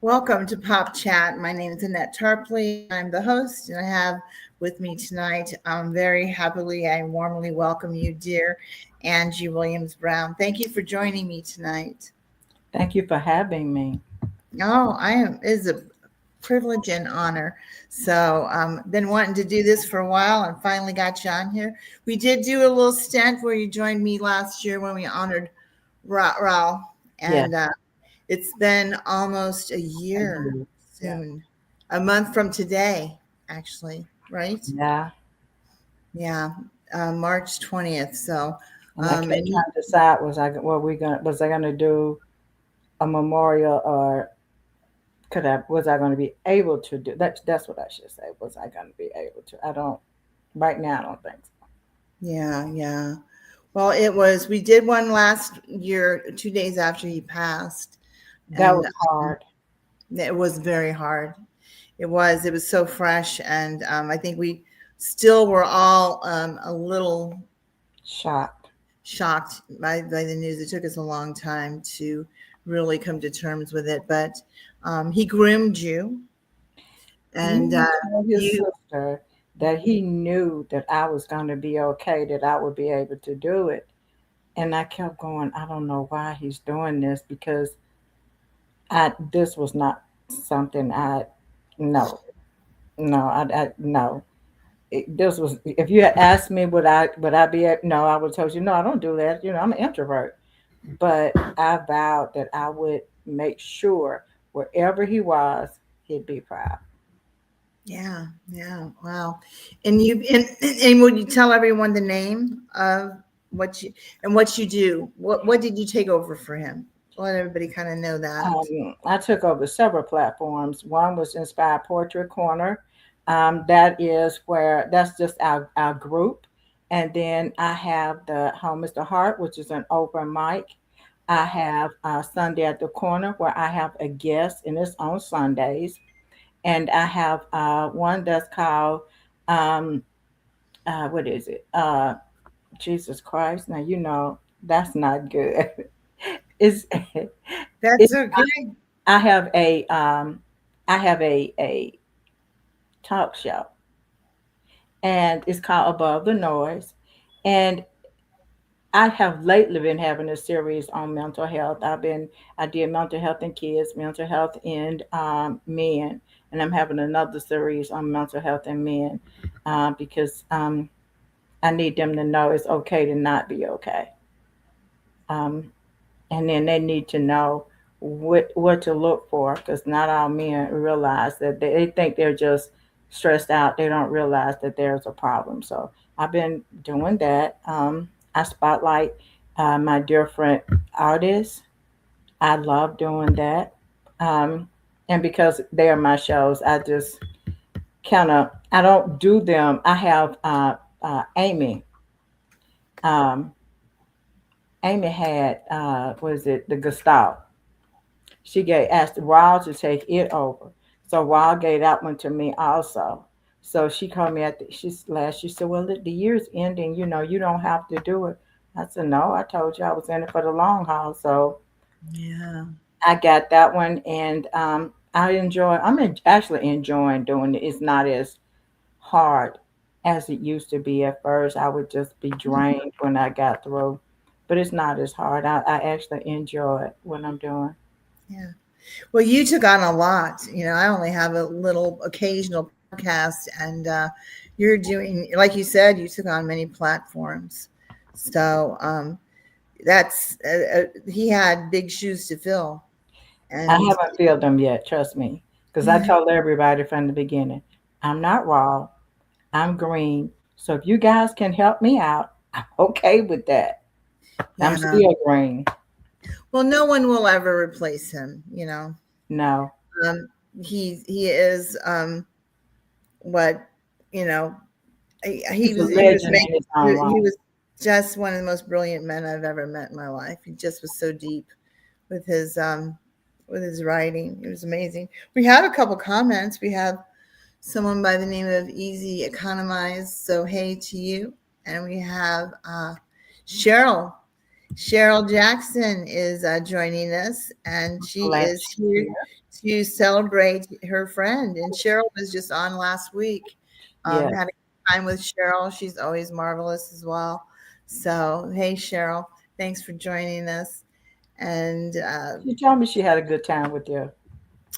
Welcome to Pop Chat. My name is Annette Tarpley. I'm the host, and I have with me tonight, very happily, I warmly welcome you, dear Anjie Williams-Brown. Thank you for joining me tonight. Thank you for having me. Oh, it is a privilege and honor. So, been wanting to do this for a while and finally got you on here. We did do a little stint where you joined me last year when we honored Raul, Yes. and it's been almost a year Yeah. soon, a month from today, actually, right? Yeah. Yeah, March 20th. So, And I kept and trying to decide was I gonna do a memorial or could I was I gonna be able to do that's what I should say. Was I gonna be able to? I don't right now I don't think so. yeah, yeah. Well, we did one last year, 2 days after he passed, That and was hard. it was very hard. It was so fresh. And I think we still were all a little Shocked. shocked by the news. It took us a long time to really come to terms with it, but he groomed you, He and even told his you, sister that he knew that I was gonna be okay, that I would be able to do it. And I kept going, I don't know why he's doing this because I this was not something I no no I no this was if you had asked me would I be no I would have told you no I don't do that, I'm an introvert, but I vowed that I would make sure wherever he was he'd be proud. yeah, yeah, wow. And would you tell everyone the name of what you what you do? What did you take over for him? Let everybody kind of know that. I took over several platforms. One was Inspired Poetry Corner. That is where that's just our group. And then I have the Home is the Heart, which is an open mic. I have Sunday at the Corner, where I have a guest, and it's on Sundays. And I have one that's called, um, what is it? Jesus Christ. Now, that's not good. It's, That's it's okay. I have a talk show, and it's called Above the Noise. And I have lately been having a series on mental health. I did mental health in kids, mental health in men, and I'm having another series on mental health in men because I need them to know it's okay to not be okay. Um, and then they need to know what to look for because not all men realize that they think they're just stressed out. They don't realize that there's a problem. So I've been doing that. I spotlight my different artists. I love doing that. um, and because they are my shows, I just kind of I don't do them. I have Amy. um, Amy had was it the Gestalt. She gave asked Wild to take it over. So Wild gave that one to me also. So she called me at she said, well, the year's ending, you don't have to do it. I said, no, I told you I was in it for the long haul. So Yeah. I got that one, and actually enjoying doing it. It's not as hard as it used to be at first. I would just be drained when I got through. But it's not as hard. I actually enjoy what I'm doing. Yeah. Well, you took on a lot. I only have a little occasional podcast, and you're doing, like you said, you took on many platforms. So he had big shoes to fill, I and haven't filled them yet, trust me. Because I told everybody from the beginning, I'm not raw, I'm green. So if you guys can help me out, I'm okay with that. I'm yeah. still green. Well, no one will ever replace him. No, Um, he is what you know. He he's a was he was legend making in his own he right. was just one of the most brilliant men I've ever met in my life. He just was so deep with his writing. It was amazing. We have a couple comments. We have someone by the name of Easy Economize. So hey to you. And we have Cheryl. Cheryl Jackson is joining us, and she Glad is she's here here. to celebrate her friend. And Cheryl was just on last week. Yes. Had a good time with Cheryl. She's always marvelous as well. So, hey, Cheryl, thanks for joining us. And She told me she had a good time with you.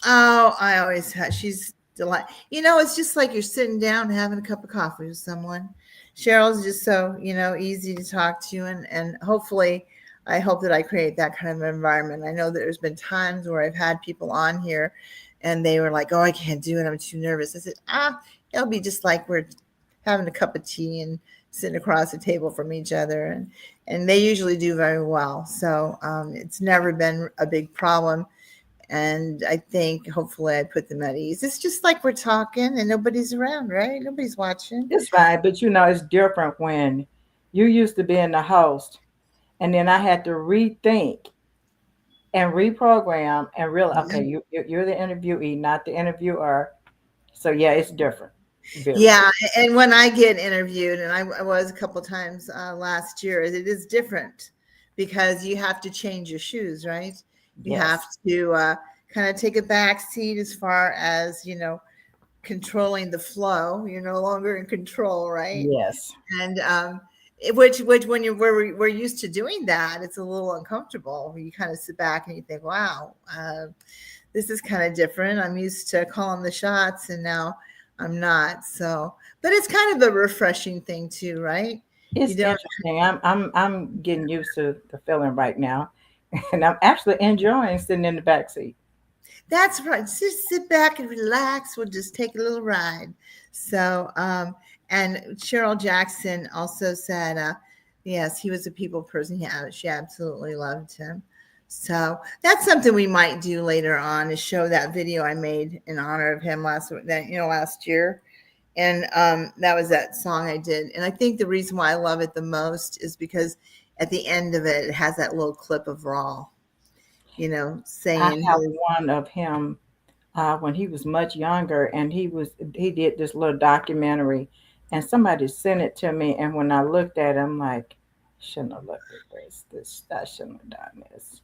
oh, I always have. She's delight. It's just like you're sitting down having a cup of coffee with someone. Cheryl's just so easy to talk to, and hopefully, I hope that I create that kind of environment. I know that there's been times where I've had people on here, and they were like, "Oh, I can't do it. I'm too nervous." I said, it'll be just like we're having a cup of tea and sitting across the table from each other, and they usually do very well. So it's never been a big problem, and I think hopefully I put them at ease. It's just like we're talking and nobody's around, right? Nobody's watching. It's fine, but it's different when you used to being the host, and then I had to rethink and reprogram and realize, okay, you're the interviewee, not the interviewer. So yeah, it's different, very Yeah, different. and when I get interviewed, and I was a couple times last year, it is different because you have to change your shoes, right? You have Yes, to kind of take a back seat as far as controlling the flow. You're no longer in control, right? yes. And which when we're used to doing that, it's a little uncomfortable. You kind of sit back and you think, wow, this is kind of different. I'm used to calling the shots, and now I'm not. So, but it's kind of a refreshing thing too, right? You It's don't. interesting. I'm getting used to the feeling right now, and I'm actually enjoying sitting in the back seat. That's right. Just sit back and relax. We'll just take a little ride. So, and Cheryl Jackson also said, yes, he was a people person. Yeah, she absolutely loved him. So that's something we might do later on, is show that video I made in honor of him last year. And that was that song I did. And I think the reason why I love it the most is because at the end of it, it has that little clip of Raw, I saying have his. one of him when he was much younger, and he did this little documentary, and somebody sent it to me, and when I looked at it, I'm like, shouldn't have looked at this. This I shouldn't have done this.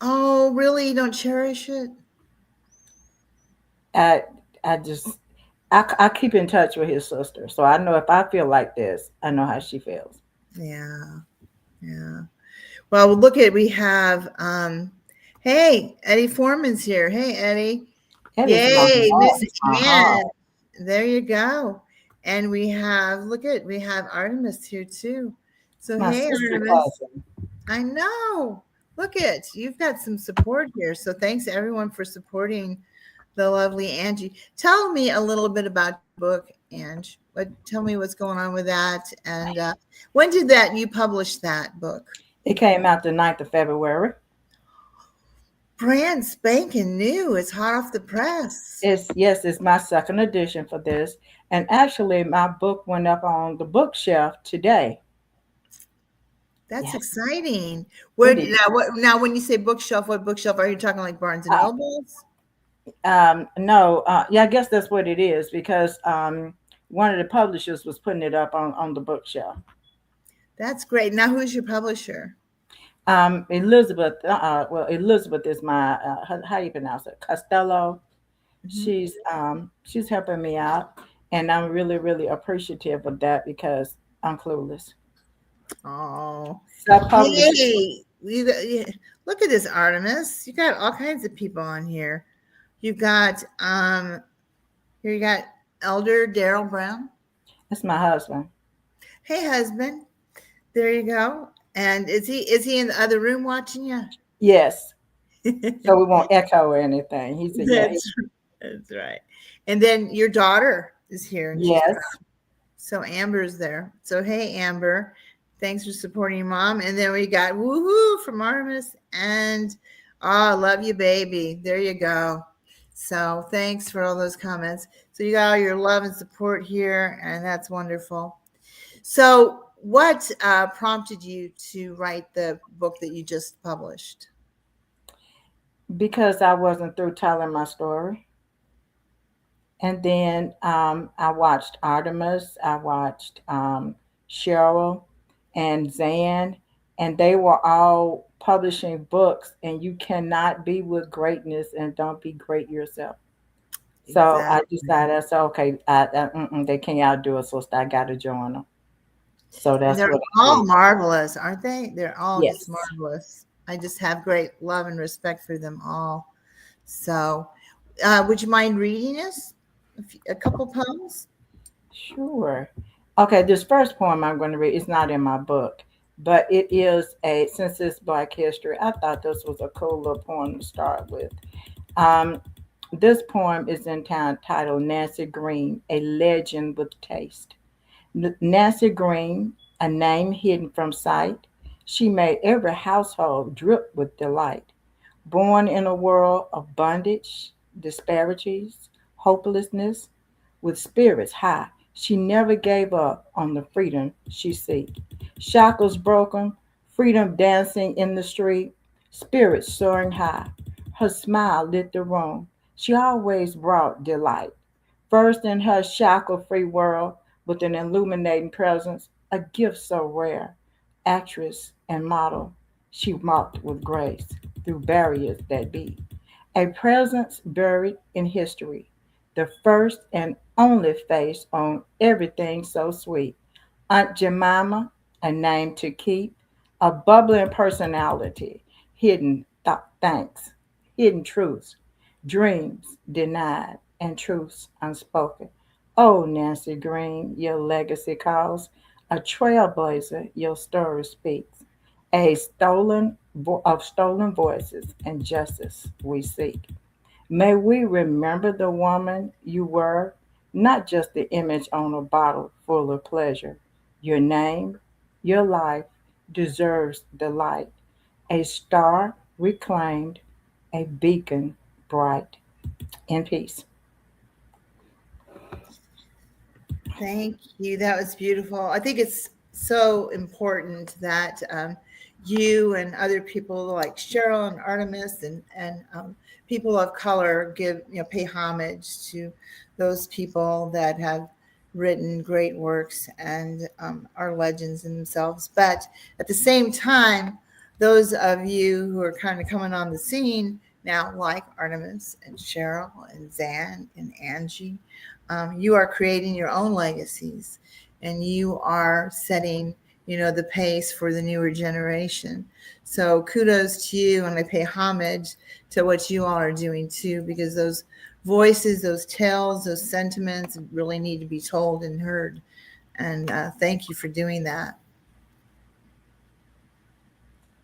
Oh, really? You don't cherish it? I I just I keep in touch with his sister, so I know if I feel like this, I know how she feels. Yeah, yeah. Well, look at we have hey, Eddie Foreman's here. Hey, Eddie. That is my Yay, heart. Miss It's my Ann. heart. There you go. And we have Artemis here too. It's So my hey, sister Artemis. cousin. I know. Look at you've got some support here. So thanks everyone for supporting the lovely Angie. Tell me a little bit about your book, Ange. Tell me what's going on with that. And when did that you publish that book? It came out the 9th of February. Brand spanking new. It's hot off the press. It's my second edition for this, and actually, my book went up on the bookshelf today. That's Yes, exciting. it is. Now when you say bookshelf, what bookshelf are you talking, like Barnes and Uh, Nobles? no, yeah, I guess that's what it is because one of the publishers was putting it up on the bookshelf. That's great. Now who's your publisher? Elizabeth, well, Elizabeth is my how you pronounce it, Costello. Hmm. She's helping me out, and I'm really really appreciative of that because I'm clueless. Oh, Self publishing. hey, look at this, Artemis. You got all kinds of people on here. You got here you got Elder Daryl Brown. That's my husband. Hey, husband. There you go. And is he in the other room watching you? Yes, so we won't echo or anything. He said, "Yeah, That's that's right. And then your daughter is here, and she's yes." so Amber's there. So hey, Amber, thanks for supporting your mom. And then we got woohoo from Artemis and oh, love you, baby. There you go. So thanks for all those comments. So you got all your love and support here, and that's wonderful. So what prompted you to write the book that you just published? Because I wasn't through telling my story. And then I watched Artemis, I watched Cheryl and Zan, and they were all publishing books, and you cannot be with greatness and don't be great yourself. So I Exactly. decided, I said, okay, they can't outdo us, so I got to join them. So And that's they're what I all did. marvelous, aren't they? They're all just Yes. marvelous. I just have great love and respect for them all. So, would you mind reading us a couple poems? Sure. Okay, this first poem I'm going to read is not in my book, but it is since it's Black History, I thought this was a cool little poem to start with. Um, this poem is entitled Nancy Green, A Legend with Taste. Nancy Green, a name hidden from sight, she made every household drip with delight. Born in a world of bondage, disparities, hopelessness, with spirits high, she never gave up on the freedom she seek. Shackles broken, freedom dancing in the street, spirits soaring high. Her smile lit the room. She always brought delight. First in her shackle-free world, with an illuminating presence, a gift so rare. Actress and model, she walked with grace through barriers that be. A presence buried in history, the first and only face on everything so sweet. Aunt Jemima, a name to keep, a bubbling personality, hidden thanks, hidden truths, dreams denied, and truths unspoken. Oh, Nancy Green, your legacy calls, a trailblazer, your story speaks, a of stolen voices and justice we seek. May we remember the woman you were, not just the image on a bottle full of pleasure. Your name, your life deserves the light, a star reclaimed, a beacon bright. In peace. Thank you. That was beautiful. I think it's so important that you and other people like Cheryl and Artemis and people of color give pay homage to those people that have written great works and are legends in themselves. But at the same time, those of you who are kind of coming on the scene now, like Artemis and Cheryl and Zan and Angie, you are creating your own legacies and you are setting the pace for the newer generation. So kudos to you, and I pay homage to what you all are doing too, because those voices, those tales, those sentiments really need to be told and heard. And thank you for doing that.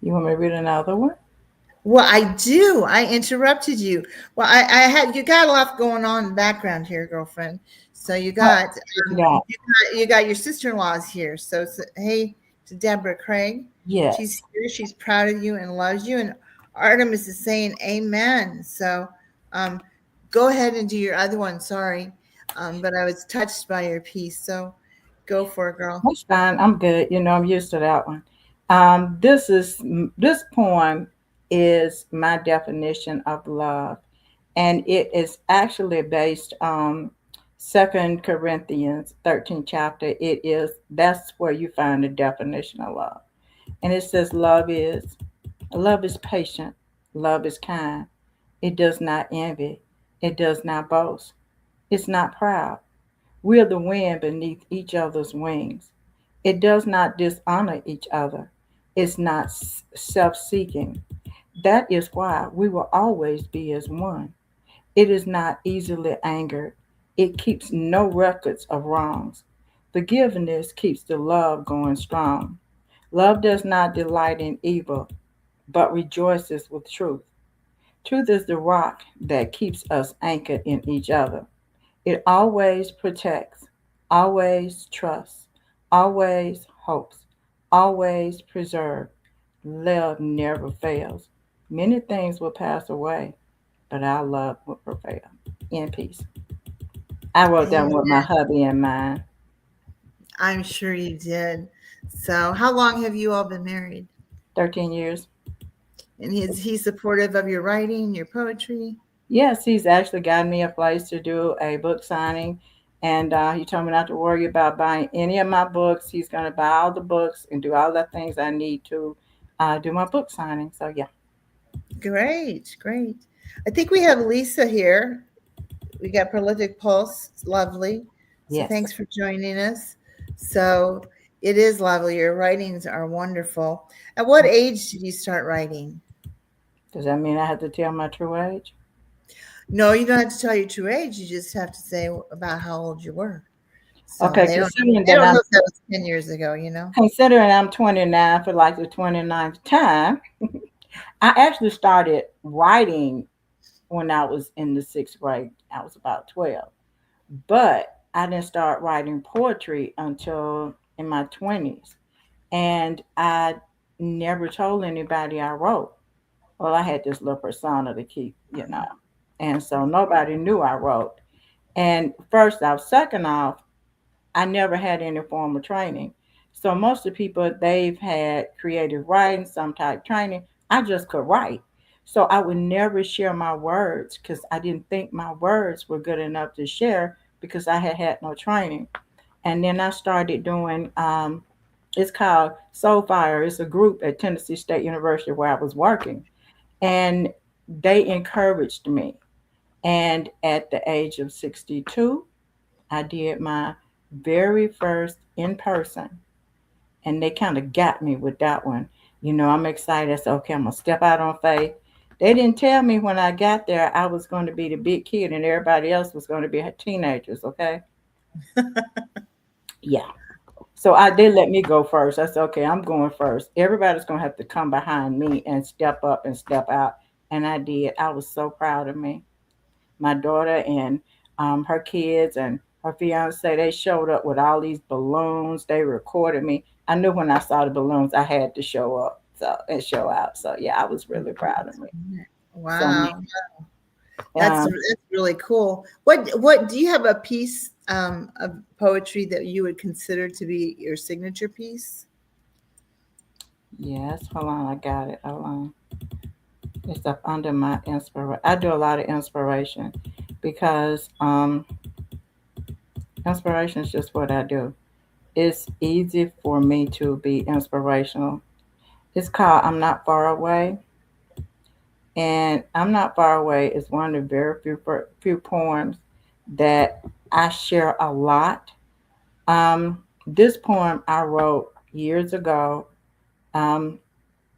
You want me to read another one? Well, I do. I interrupted you. Well, I had you got a lot going on in the background here, girlfriend. So What you got? you got your sister-in-laws here. So hey to Deborah Craig. She's Yes. here. She's proud of you and loves you. And Artemis is saying amen. So um, go ahead and do your other one. Sorry, but I was touched by your piece. So go for it, girl. That's fine. I'm good. I'm used to that one. This poem is my definition of love, and it is actually based on 2 Corinthians 13 chapter. That's where you find the definition of love, and it says love is patient, love is kind, it does not envy, it does not boast, it's not proud. We are the wind beneath each other's wings. It does not dishonor each other. It's not self seeking. That is why we will always be as one. It is not easily angered. It keeps no records of wrongs. Forgiveness keeps the love going strong. Love does not delight in evil, but rejoices with truth. Truth is the rock that keeps us anchored in each other. It always protects, always trusts, always hopes, always preserves. Love never fails. Many things will pass away, but our love will prevail. In peace. I wrote that Amen. with my hubby in mind. I'm sure you did. So how long have you all been married? 13 years. And is he supportive of your writing, your poetry? Yes, he's actually gotten me a place to do a book signing. And he told me not to worry about buying any of my books. He's going to buy all the books and do all the things I need to. I do my book signing. So yeah, Great, great. I think we have Lisa here. We got Prolific Pulse. It's lovely. So yes. thanks for joining us. So it is lovely. Your writings are wonderful. At what age did you start writing? Does that mean I have to tell my true age? No, you don't have to tell your true age. You just have to say about how old you were. So Okay, they don't considering they that don't I'm know if that was 10 years ago, you know? considering I'm 29 for like the 29th time, I actually started writing when I was in the sixth grade. I was about 12. But I didn't start writing poetry until in my 20s. And I never told anybody I wrote. Well, I had this little persona to keep. And so nobody knew I wrote. And first off, second off, I never had any formal training. So most of the people, they've had creative writing, some type training. I just could write. So I would never share my words because I didn't think my words were good enough to share because I had had no training. And then I started doing, it's called Soul Fire. It's a group at Tennessee State University where I was working. And they encouraged me. And at the age of 62, I did my very first in person, and they kind of got me with that one. I'm excited. I said, okay, I'm gonna step out on faith. They didn't tell me when I got there I was going to be the big kid and everybody else was going to be teenagers. Okay, yeah. So they let me go first. I said, okay, I'm going first. Everybody's gonna have to come behind me and step up and step out, and I did. I was so proud of me. My daughter and her kids and her fiance, they showed up with all these balloons. They recorded me. I knew when I saw the balloons, I had to show up and show out. So yeah, I was really proud of me. So Wow. That's um, that's really cool. What do you have a piece of poetry that you would consider to be your signature piece? yes, hold on, I got it. Hold on. It's up under my inspiration. I do a lot of inspiration because inspiration is just what I do. It's easy for me to be inspirational. It's called I'm Not Far Away. And I'm Not Far Away is one of the very few poems that I share a lot. This poem I wrote years ago. Um,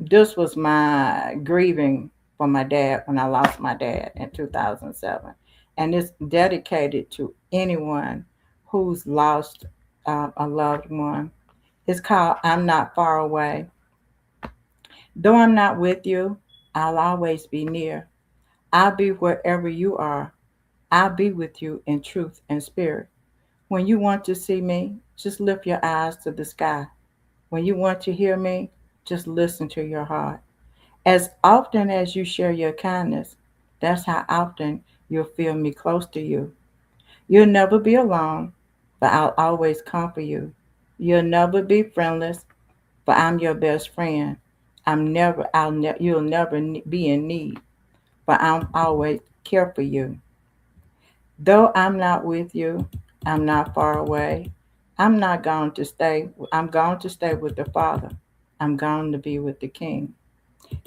this was my grieving for my dad when I lost my dad in 2007. And it's dedicated to anyone who's lost a loved one. It's called I'm Not Far Away. Though I'm not with you, I'll always be near. I'll be wherever you are. I'll be with you in truth and spirit. When you want to see me, just lift your eyes to the sky. When you want to hear me, just listen to your heart. As often as you share your kindness, that's how often you'll feel me close to you. You'll never be alone, but I'll always comfort you. You'll never be friendless, but I'm your best friend. You'll never be in need, but I'm always care for you. Though I'm not with you, I'm not far away. I'm not going to stay. I'm going to stay with the Father. I'm going to be with the King.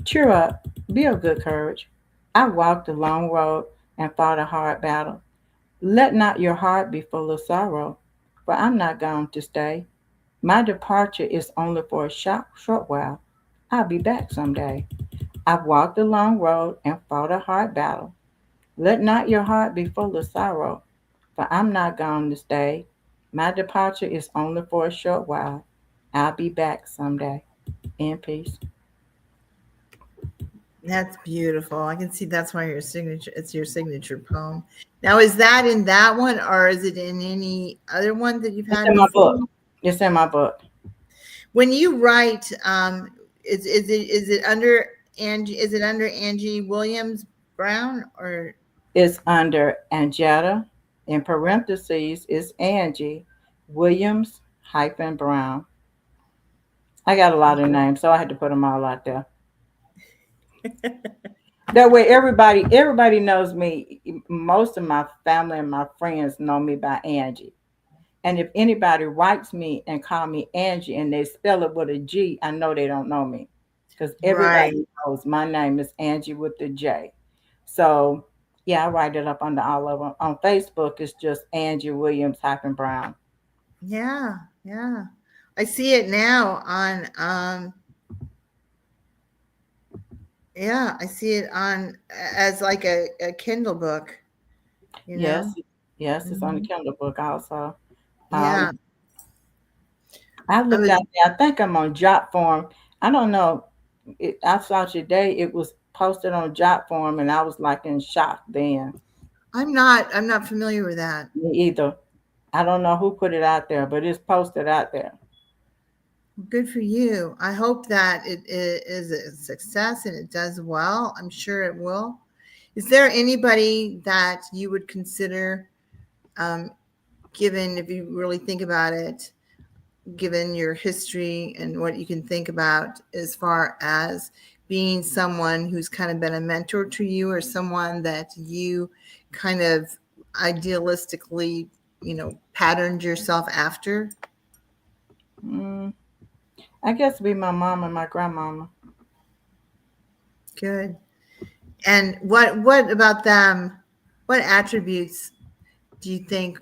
Cheer up. Be of good courage. I walked a long road and fought a hard battle. Let not your heart be full of sorrow, for I'm not going to stay. My departure is only for a short while. I'll be back someday. I've walked a long road and fought a hard battle. Let not your heart be full of sorrow, for I'm not going to stay. My departure is only for a short while. I'll be back someday. In peace. That's beautiful. I can see that's why your signature it's your signature poem. Now is that in that one or is it in any other one that you've It's had in my before? book. It's in my book. When you write, is it under Anjie Williams Brown or It's under Angetta. In parentheses is Anjie Williams-Brown. I got a lot of names, so I had to put them all out there. That way, everybody knows me. Most of my family and my friends know me by Angie. And if anybody writes me and call me Angie and they spell it with a G, I know they don't know me. because Right. everybody knows my name is Angie with the J. So yeah, I write it up under all of them. On Facebook, it's just Angie Williams-Brown. Yeah. Yeah. I see it now on yeah, I see it on as like a Kindle book, you know? Yes, yes, it's on the Hmm. Kindle book also. Um, Yeah. I I looked was out there. I think I'm on Jot form. I don't know. I saw today it was posted on Jot form, and I was like in shock then. I'm not familiar with that. Me either. I don't know who put it out there, but it's posted out there. Good for you. I hope that it is a success and it does well. I'm sure it will. Is there anybody that you would consider, um, given if you really think about it, given your history and what you can think about as far as being someone who's kind of been a mentor to you or someone that you kind of idealistically, patterned yourself after? Mm, I guess it'd be my mom and my grandmama. Good. And what about them? What attributes do you think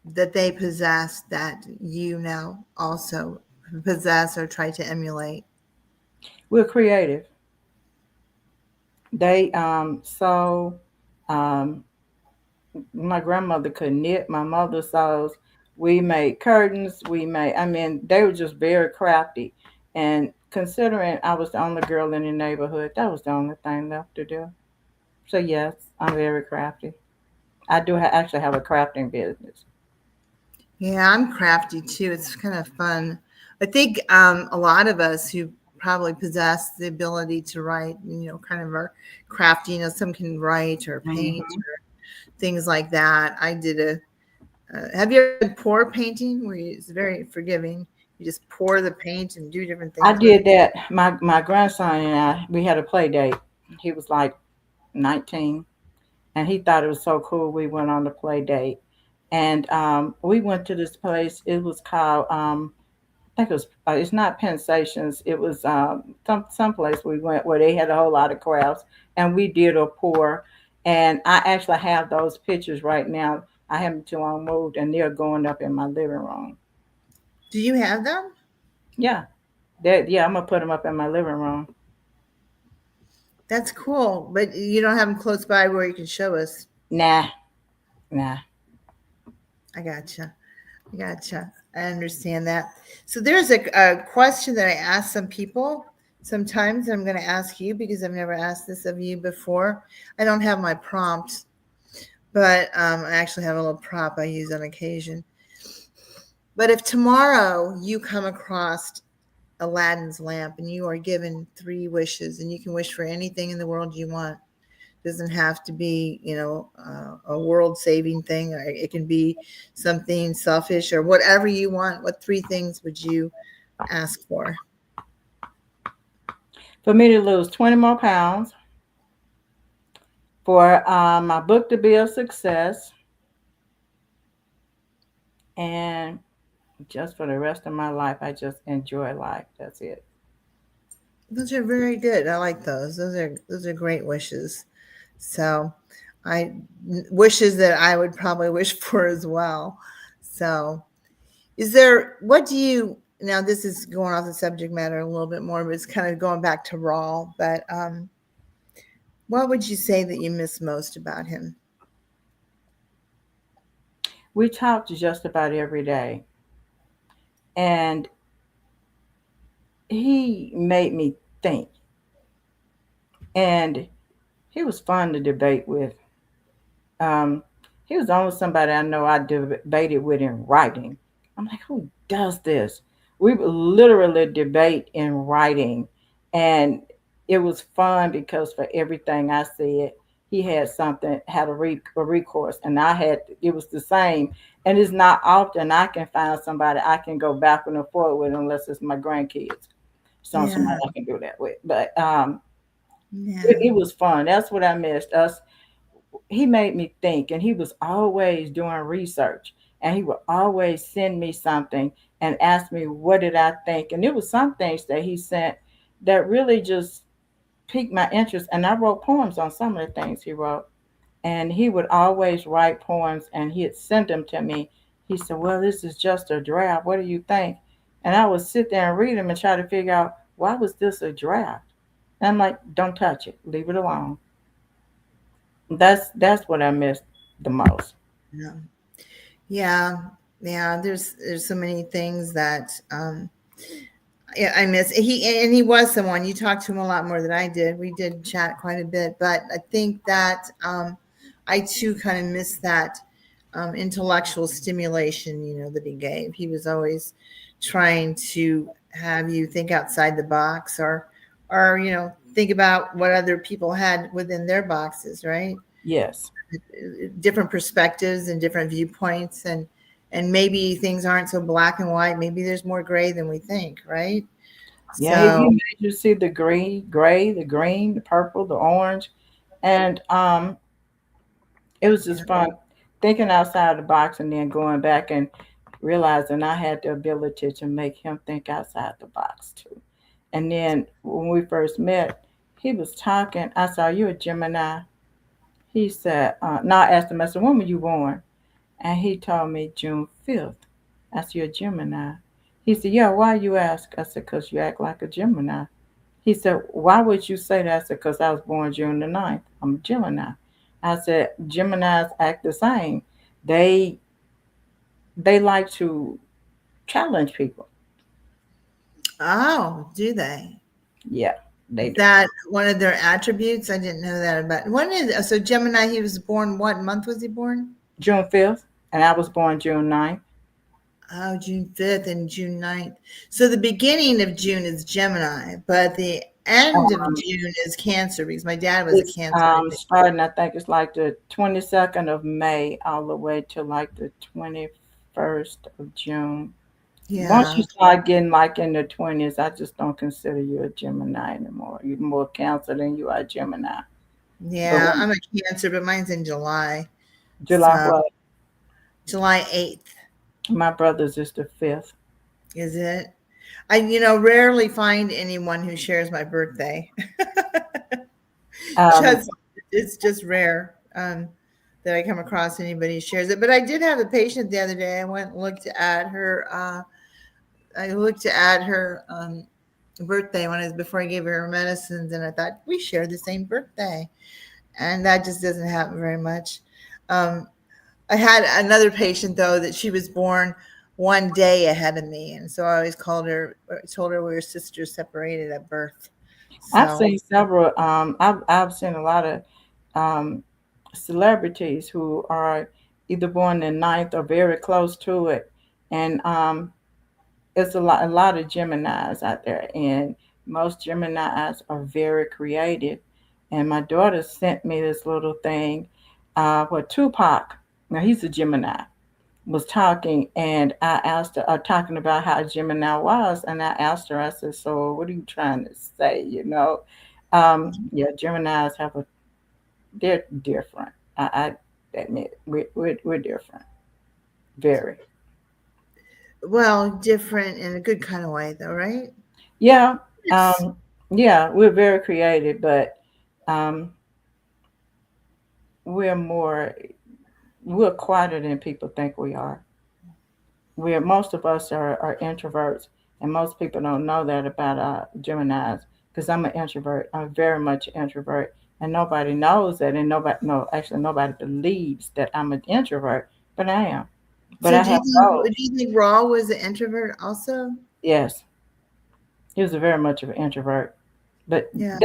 that they possess that you now also possess or try to emulate? We're creative. They sew. Um, my grandmother could knit. My mother sews. We made curtains. We made. I mean, they were just very crafty. And considering I was the only girl in the neighborhood, that was the only thing left to do. So yes, I'm very crafty. I do actually have a crafting business. Yeah, I'm crafty too. It's kind of fun. I think a lot of us who probably possess the ability to write, kind of are crafty. Some can write or paint Hmm. or things like that. I did have you ever done pour painting where it's very forgiving? You just pour the paint and do different I things with did that. My grandson and I, we had a play date. He was like 19, and he thought it was so cool. We went on the play date, and we went to this place. It was called I think it was. It's not Pensations. It was some place we went where they had a whole lot of crafts, and we did a pour. And I actually have those pictures right now. I haven't too long moved, and they're going up in my living room. Do you have them? Yeah, that yeah. I'm gonna put them up in my living room. That's cool, but you don't have them close by where you can show us. Nah, nah. I gotcha. I gotcha. I understand that. So there's a question that I ask some people. Sometimes I'm going to ask you because I've never asked this of you before. I don't have my prompt, but I actually have a little prop I use on occasion. But if tomorrow you come across Aladdin's lamp and you are given three wishes and you can wish for anything in the world you want, doesn't have to be, a world saving thing. Or it can be something selfish or whatever you want. What three things would you ask for? For me to lose 20 more pounds, for my book to be a success, and just for the rest of my life, I just enjoy life. That's it. Those are very good. I like those. Those are great wishes. So, I wishes that I would probably wish for as well. So, is there what do you now this is going off the subject matter a little bit more, but it's kind of going back to raw, but what would you say that you miss most about him? We talk just about every day, and he made me think, and he was fun to debate with. Um, he was only somebody I know I debated with in writing. I'm like, who does this? We would literally debate in writing, and it was fun because for everything I said, he had something, had a recourse, and I had it was the same. And it's not often I can find somebody I can go backward and forward with unless it's my grandkids. So somebody Yeah, I can do that with. But yeah, it was fun. That's what I missed. Us He made me think, and he was always doing research, and he would always send me something and ask me what did I think. And it was some things that he sent that really just piqued my interest. And I wrote poems on some of the things he wrote. And he would always write poems and he'd send them to me. He said, "Well, this is just a draft. What do you think?" And I would sit there and read them and try to figure out, why was this a draft? And I'm like, don't touch it. Leave it alone. That's what I missed the most. Yeah. Yeah. Yeah. There's so many things that yeah, I miss. He was someone, you talked to him a lot more than I did. We did chat quite a bit, but I think that I too kind of miss that intellectual stimulation, that he gave. He was always trying to have you think outside the box, or think about what other people had within their boxes, right? Yes. Different perspectives and different viewpoints, and maybe things aren't so black and white. Maybe there's more gray than we think, right? Yeah, he So made you see the gray, the green, the purple, the orange. And it was yeah. just fun thinking outside the box and then going back and realizing I had the ability to make him think outside the box too. And then when we first met, he was talking. I said, "Are you a Gemini?" He said, no, I asked him, I said, "When were you born?" And he told me June 5th. I said, "You're a Gemini." He said, "Yeah, why you ask?" I said, "Because you act like a Gemini." He said, "Why would you say that?" I said, "Because I was born June 9th. I'm a Gemini." I said, "Geminis act the same. They they like to challenge people." Oh, do they? Yeah, they Is do. that one of their attributes? I didn't know that about. When is so Gemini? He was born. What month was he born? June 5th, and I was born June 9th. Oh, June 5th and June 9th. So the beginning of June is Gemini, but the end of Um, June is Cancer, because my dad was a it's Cancer, I think. starting, I think it's like the 22nd of May all the way to like the 21st of June. Once you Yeah, start getting like in the 20s, I just don't consider you a Gemini anymore. You're more Cancer than you are Gemini. But yeah. when I'm a Cancer, but mine's in July. July So what? July 8th, My brother's is the 5th. is it? I rarely find anyone who shares my birthday. Um, Just it's just rare that I come across anybody who shares it. But I did have a patient the other day. I went and looked at her. I looked at her birthday when I was before I gave her medicines, and I thought we share the same birthday, and that just doesn't happen very much. Um, I had another patient though that she was born one day ahead of me, and so I always told her we were sisters separated at birth. I've So seen several. I've seen a lot of um, celebrities who are either born in ninth or very close to it, and it's a lot of Geminis out there, and most Geminis are very creative. And my daughter sent me this little thing, where Tupac, now he's a Gemini, was talking, and I asked her, talking about how Gemini was, and I asked her, I said, "So what are you trying to say?" Yeah, Geminis they're different. I admit we're different, very. well, different in a good kind of way, though, right? Yeah, Yes. um, yeah, we're very creative, but um, we're more we're quieter than people think we are. We're Most of us are introverts, and most people don't know that about Gemini's. Because I'm an introvert, I'm very much an introvert, and nobody knows that, and nobody believes that I'm an introvert, but I am. But So I have do goals. you think Raw was an introvert also? Yes, he was very much of an introvert, but Yeah.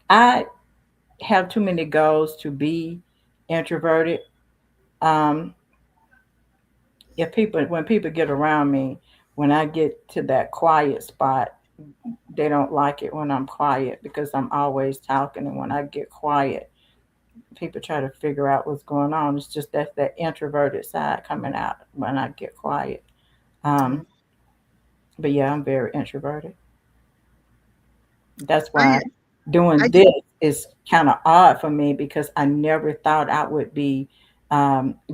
I have too many goals to be introverted. Um, if people When people get around me, when I get to that quiet spot, they don't like it when I'm quiet because I'm always talking, and when I get quiet, people try to figure out what's going on. It's just that introverted side coming out when I get quiet. Um, but yeah, I'm very introverted. That's I why doing I this is kind of odd for me because I never thought I would be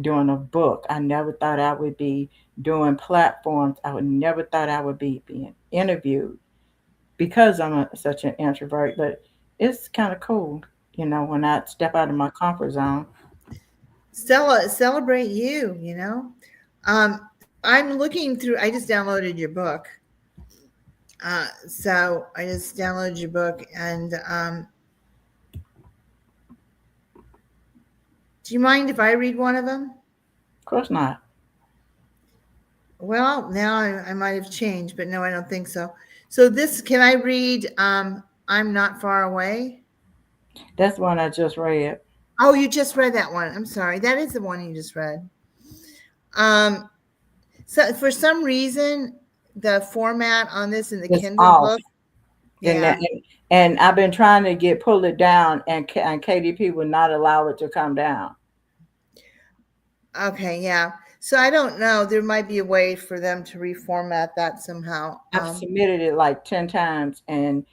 doing a book. I never thought I would be doing platforms. I would never thought I would be being interviewed because such an introvert. But it's kind of cool, when I step out of my comfort zone. Stella, celebrate you, I'm looking through, I just downloaded your book. So I just downloaded your book, and do you mind if I read one of them? Of course not. Well, now I might have changed, but no, I don't think so. So this, can I read I'm Not Far Away? That's one I just read. Oh, you just read that one. I'm sorry. That is the one you just read. Um, so for some reason, the format on this in the It's Kindle off. book, And yeah. and I've been trying to pull it down, and KDP would not allow it to come down. Okay, yeah. So I don't know. There might be a way for them to reformat that somehow. I've submitted it like 10 times, and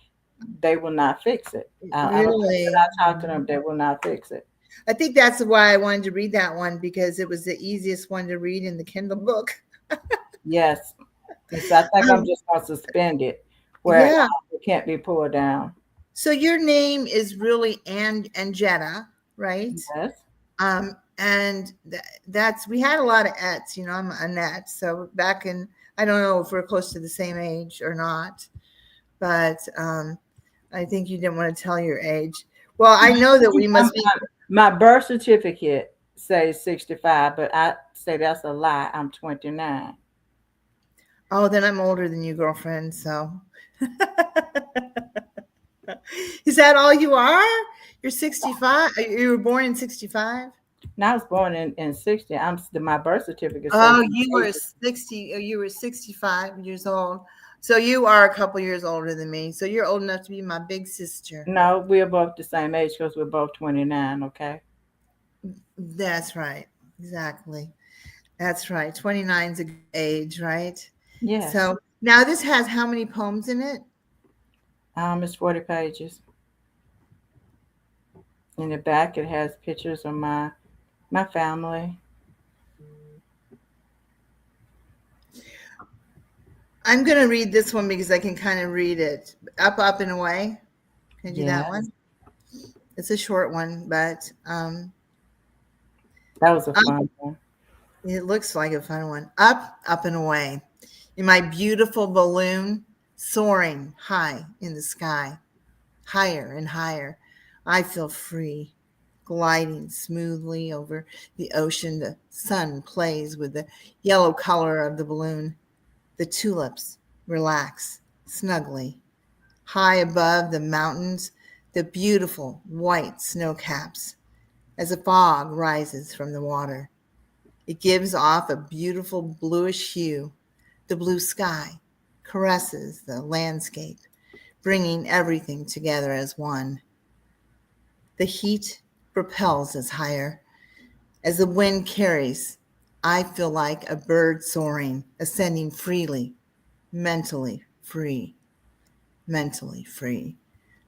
they will not fix it. I don't think Really, that I talked to them, they will not fix it. I think that's why I wanted to read that one, because it was the easiest one to read in the Kindle book. Yes. And so I think I'm Um, just going to suspend it where yeah. it can't be pulled down. So your name is really Anjetta, right? Yes. And that's, we had a lot of Ets. I'm Annette. So back in, I don't know if we're close to the same age or not, but I think you didn't want to tell your age. Well, I know that we must be. My birth certificate says 65, but I say that's a lie. I'm 29. Oh, then I'm older than you, girlfriend. So is that all you are? You're 65. You were born in 65? Now I was born in 60. My birth certificate says Oh, you were 60. You were 65 years old. So you are a couple years older than me. So you're old enough to be my big sister. no, we're both the same age because we're both 29. Okay. That's right. Exactly. That's right. 29 is a good age, right? Yes. So now this has how many poems in it? It's 40 pages. In the back, it has pictures of my family. I'm going to read this one because I can kind of read it. Up, Up, and Away. Can I do that one? It's a short one, but that was a fun one. It looks like a fun one. Up, up, and away. In my beautiful balloon, soaring high in the sky, higher and higher, I feel free, gliding smoothly over the ocean. The sun plays with the yellow color of the balloon. The tulips relax snugly. High above the mountains, the beautiful white snow caps as a fog rises from the water. It gives off a beautiful bluish hue. The blue sky caresses the landscape, bringing everything together as one. The heat propels us higher. As the wind carries, I feel like a bird soaring, ascending freely, mentally free, mentally free.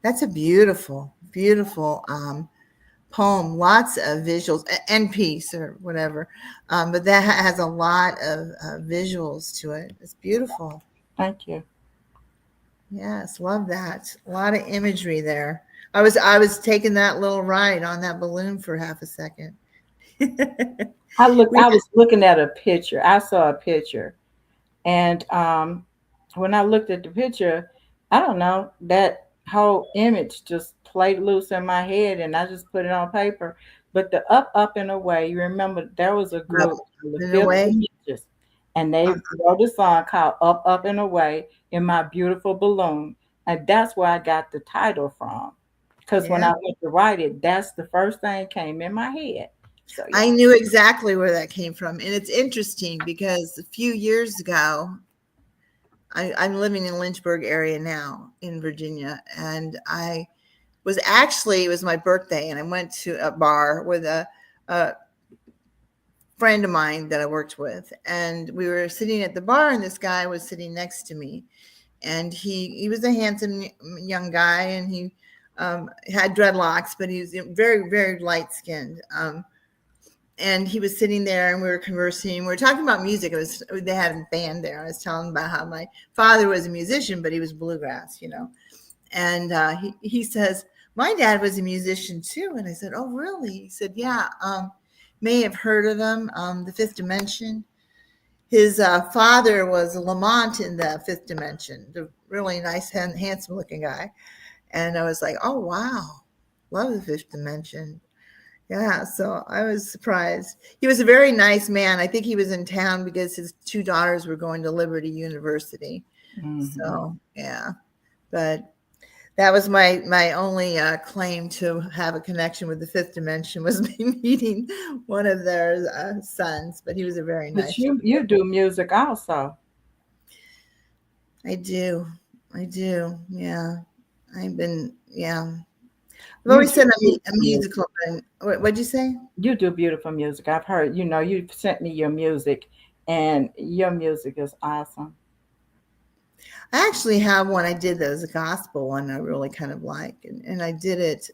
That's a beautiful, beautiful poem, lots of visuals and piece or whatever, but that has a lot of visuals to it. It's beautiful. Thank you. Yes, love that. A lot of imagery there. I was taking that little ride on that balloon for half a second. I was looking at a picture. I saw a picture, and when I looked at the picture, I don't know, that whole image just played loose in my head, and I just put it on paper. But the up and away, you remember there was a group, the In a Philly way, Images, and they wrote a song called Up and Away in My Beautiful Balloon. And that's where I got the title from. Because when yeah. I went to write it, that's the first thing came in my head. So yeah. I knew exactly where that came from. And it's interesting because a few years ago, I'm living in Lynchburg area now in Virginia. And it was my birthday, and I went to a bar with a friend of mine that I worked with. And we were sitting at the bar, and this guy was sitting next to me. And he was a handsome young guy, and he had dreadlocks, but he was very, very light skinned. and he was sitting there and we were conversing. We were talking about music. They had a band there. I was telling him about how my father was a musician, but he was bluegrass, And he says, my dad was a musician too. And I said, oh, really? He said, yeah. May have heard of him, the Fifth Dimension. His father was Lamont in the Fifth Dimension, the really nice, handsome looking guy. And I was like, oh, wow. Love the Fifth Dimension. Yeah, so I was surprised. He was a very nice man. I think he was in town because his two daughters were going to Liberty University. So, yeah. But that was my only claim to have a connection with the Fifth Dimension was me meeting one of their sons. But he was a very But nice. you do music also. I do. Yeah. I've You always do said I'm a beautiful music. musical. What'd you say? You do beautiful music. I've heard, you sent me your music, and your music is awesome. I actually have one. I did that as a gospel one. I really kind of like, and I did it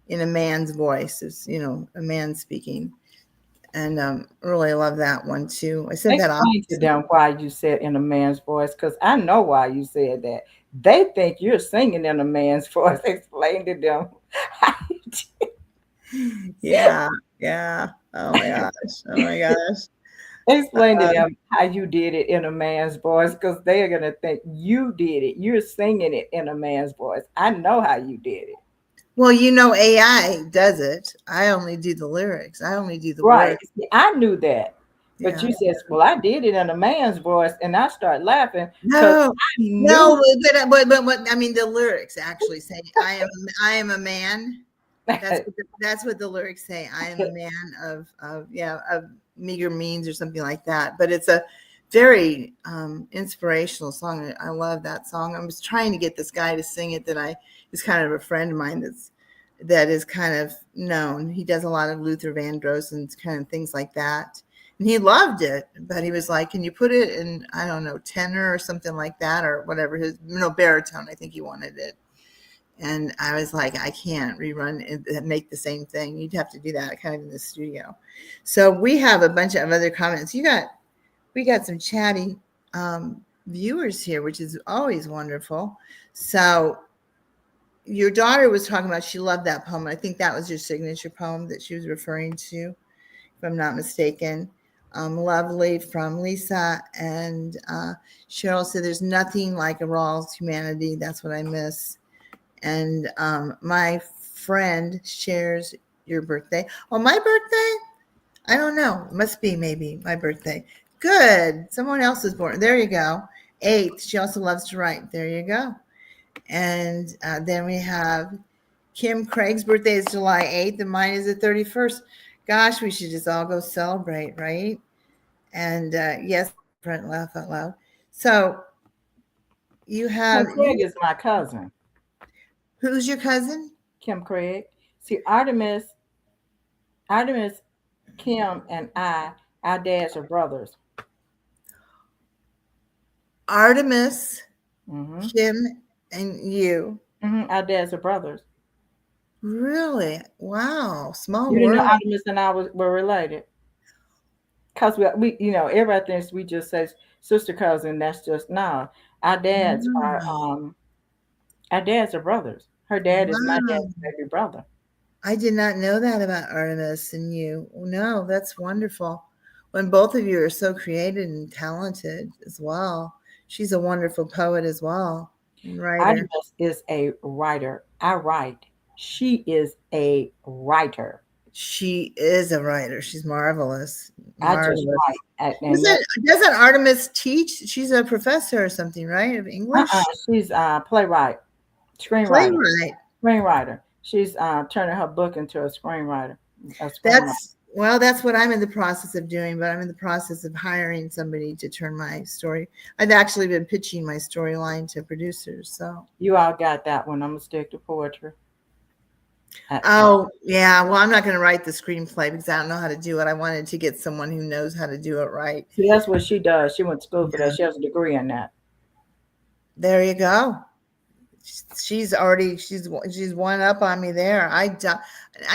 in a man's voice. It's a man speaking, and really love that one too. I said that off. Explain to them why you said in a man's voice, because I know why you said that. They think you're singing in a man's voice. Explain to them. Yeah, yeah. Oh my gosh. Explain to them how you did it in a man's voice, because they're going to think you did it. You're singing it in a man's voice. I know how you did it. Well, AI does it. I only do the lyrics. I only do the Right. words. See, I knew that. But Yeah. you said, well, I did it in a man's voice. And I started laughing because No, I knew. no, but I mean the lyrics actually say I am a man. That's what the lyrics say. I am a man of meager means or something like that. But it's a very inspirational song. I love that song. I was trying to get this guy to sing it is kind of a friend of mine that is kind of known. He does a lot of Luther Vandross and kind of things like that. And he loved it, but he was like, can you put it in, I don't know, tenor or something like that or whatever, baritone. I think he wanted it. And I was like, I can't rerun and make the same thing. You'd have to do that kind of in the studio. So we have a bunch of other comments. We got some chatty viewers here, which is always wonderful. So your daughter was talking about, she loved that poem. I think that was your signature poem that she was referring to, if I'm not mistaken. Lovely from Lisa. And Cheryl said, there's nothing like a raw humanity. That's what I miss. And my friend shares your birthday. Oh, my birthday? I don't know. It must be maybe my birthday. Good. Someone else is born. There you go. 8th. She also loves to write. There you go. And then we have Kim Craig's birthday is July 8th, and mine is the 31st. Gosh, we should just all go celebrate, right? And yes, front laugh out loud. So you have Kim Craig is my cousin. Who's your cousin? Kim Craig. See, Artemis, Kim, and our dads are brothers. Artemis, Kim, and you. Our dads are brothers. Really? Wow. Small You didn't know world. Artemis and I were related? Because we everybody thinks we just say sister cousin. That's just no. Our dads are brothers. Her dad is my Wow. dad's baby brother. I did not know that about Artemis and you. No, that's wonderful. When both of you are so creative and talented as well. She's a wonderful poet as well. And writer. Artemis is a writer. I write. She is a writer. She is a writer. She's marvelous. I just write. Doesn't Artemis teach? She's a professor or something, right? Of English? She's a playwright, screenwriter. Screenwriter. She's turning her book into a screenwriter. That's what I'm in the process of doing, but I'm in the process of hiring somebody to turn my story. I've actually been pitching my storyline to producers. So you all got that one. I'm gonna stick to poetry. Oh, yeah. Well, I'm not going to write the screenplay because I don't know how to do it. I wanted to get someone who knows how to do it right. See, that's what she does. She went to school for that. She has a degree in that. There you go. she's one up on me there. I